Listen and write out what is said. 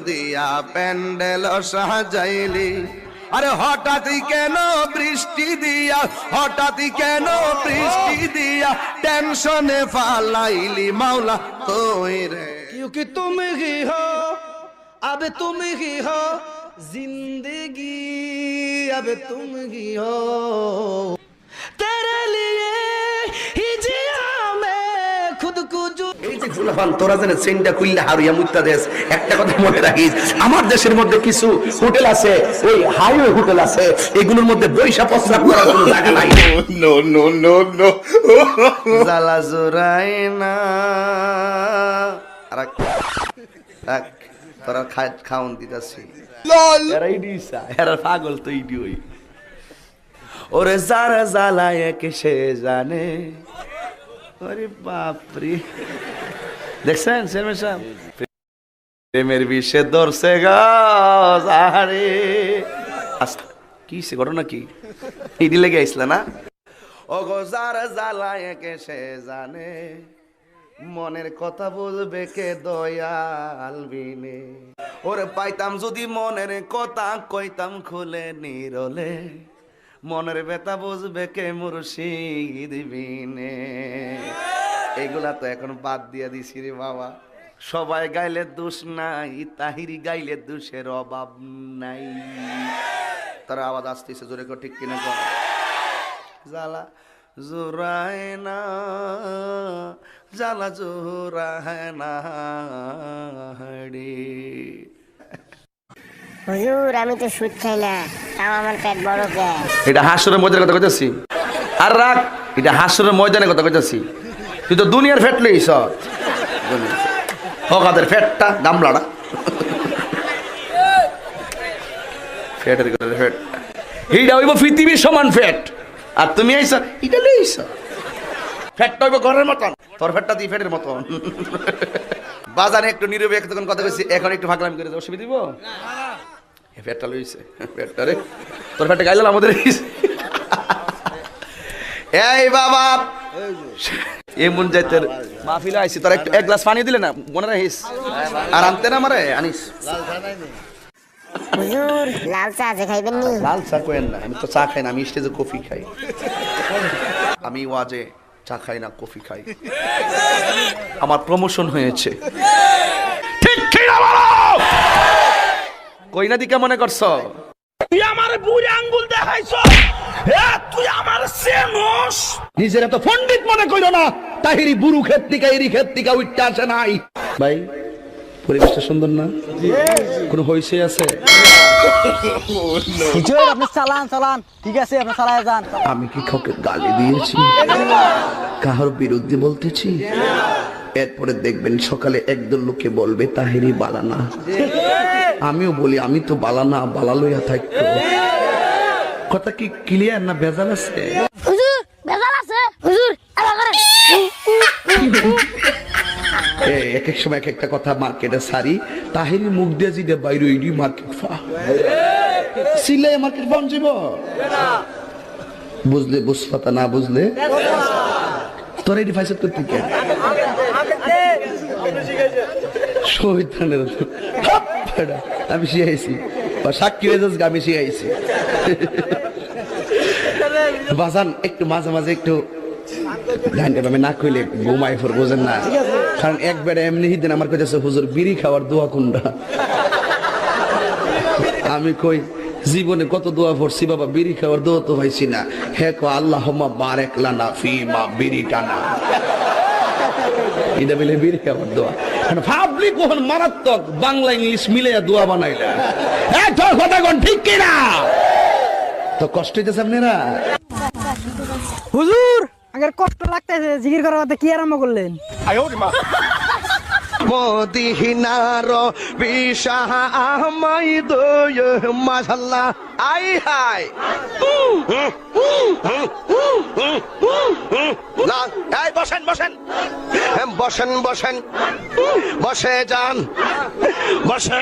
দিয়া প্যান্ডেল সাজাইলি, আরে হঠাৎই কেন বৃষ্টি দিয়া, হঠাৎই কেন বৃষ্টি দিয়া টেনশনে ফালাইলি মাওলা তোরে। क्योंकि तुम ही हो, अब तुम ही हो जिंदगी, अब तुम ही हो, तेरे लिए ही जिया मैं खुद को जो। এই যে ফুলহান তোরা জানে সেন্ডা কুইল্লা হারিয়া মুত্তা দেশ, একটা কথা মনে রাখিস, আমার দেশের মধ্যে কিছু হোটেল আছে, ওই হাইওয়ে হোটেল আছে, এগুলোর মধ্যে বৈশা প্রস্রাব করার কোনো জায়গা নাই। নো নো নো নো জালা জোরাই না রাখ রাখ, তোরা খাওন দিতাছি। এরা ইডিসা, এরা পাগল তো ইডি ওই। ওরে যারা জ্বালায় কে সে জানে, ওরে বাপরে, দেখছেন চেয়ারম্যান সাহেব প্রেমের বিষে ধরছে গাছ, আরে কি সে ঘটনা কি ইডি লেগে আইসলা না? ও গো যারা জ্বালায় কে সে জানে, মনের কথা বলবে কে দয়াল বিনে। ওরে পাইতাম যদি মনের কথা কইতাম খুলে নিরলে, মনের ব্যথা বুঝবে কে মুর্শিদ বিনে। এগুলা তো এখন বাদ দিয়া দিছি রে বাবা। সবাই গাইলে দোষ নাই, তাহিরি গাইলে দোষের অভাব নাই। তার আওয়াজ আসতেছে জোরে কর, ঠিক কিনা কর। জ্বালা জোরায় না, জ্বালা জোরায় না রে। হুজুর আমি তো সুদ খাই না, তাও আমার পেট বড় কে? এটা হাসরের ময়দানের কথা কইতাছি। আর রাখ, এটা হাসরের ময়দানের কথা কইতাছি। তুই তো দুনিয়ার ফ্যাট লইছ, হকাদের ফ্যাটটা গামলাটা ফ্যাটের কথা, ফ্যাট এইটা হইব পৃথিবীর সমান ফ্যাট। আর তুমি আইছ এটা লইছ, ফ্যাটটা হইব ঘরের মতন, তোর ফ্যাটটা দি ফ্যাটের মতন। বাজারে একটু নীরবে একটু কথা কইছি, এখন একটু ভাগলামি করে অসুবিধা দিব। ফ্যাটটা লইছে, ফ্যাটটা রে তোর ফ্যাটটা গাইলাম আমাদের। এই বাবা এমন যাইতের মাহফিলে আইছি, তোর একটু এক গ্লাস পানি দিলে না মনে রাখিস, আর আনতে না মারে আনিস। হুজুর লাল চা আছে, খাইবেন নি? লাল চা কইেন না, আমি তো চা খাই না, আমি স্টেজে কফি খাই। আমি ওয়াজে চা খাই না, কফি খাই। আমার প্রমোশন হয়েছে, ঠিক কি না বলো? কই না দিকে মনে করছ তুই আমার বুড়ি আঙ্গুল দেখাইছ, তুই আমার সেনস। নিজের এত পণ্ডিত মনে কইরো না, তাহিরি বুরু ক্ষেত থেকে এরি ক্ষেত থেকে উঠতে আসে নাই। ভাই পরিবেশটা সুন্দর না? কোনো হইছে আছে? হুজুর আপনি চালান চালান, ঠিক আছে আপনি চালায় যান। আমি কি কাউকে গালি দিয়েছি, কাহার বিরুদ্ধে বলতেছি? এরপরে দেখবেন সকালে একদল লোকে বলবে তাহিরি বালানা, আমিও বলি আমি তো বালানা, বালা লইয়া থাকতো। কথা কি ক্লিয়ার না ভেজাল আছে? হুজুর বেজাল আছে হুজুর, আবার করেন। এক এক সময় এক একটা কথা মার্কেটে সারি, তাহিরি মুখ দিয়ে জিদে বাইরে ইডি মার্কেট ফা সিলে মার্কেট ফাউন যাব। বুঝলে বুঝপাতা, না বুঝলে তোর এডি ফাইসত করতে কে শহীদানের আমি শিখাইছি, সাক্ষী হয়ে যাস আমি শিখাইছি। বাজান একটু মাঝে মাঝে একটু আমি না কইলে ঘুমাই ফোর, বোঝেন না? কারণ একবারে এমনি দিন আমার কাছে হুজুর বিড়ি খাওয়ার দোয়া কোনটা? আমি কই জীবনে কত দোয়া পড়ছি বাবা, বিড়ি খাওয়ার দোয়া তো পাইছি না। হে কো আল্লাহুম্মা বারিক লানা ফিমা বিরিকানা, এটা বলে বিড়ি খাওয়ার দোয়া। ভাবলি কখন মারাত্মক বাংলা ইংলিশ মিলে দোয়া বানাইলা, তোর কথা কোন ঠিক কিনা? তো কষ্ট হইতেছে আপনারা? হুজুর আগের কষ্ট লাগতেছে, জিকির করার কথা কি আরম্ভ করলেন? মদিনার বিশাহ আমাই দয় মাশাআল্লাহ, আই হাই এই বসেন বসেন বসেন বসেন, বসে যান, বসে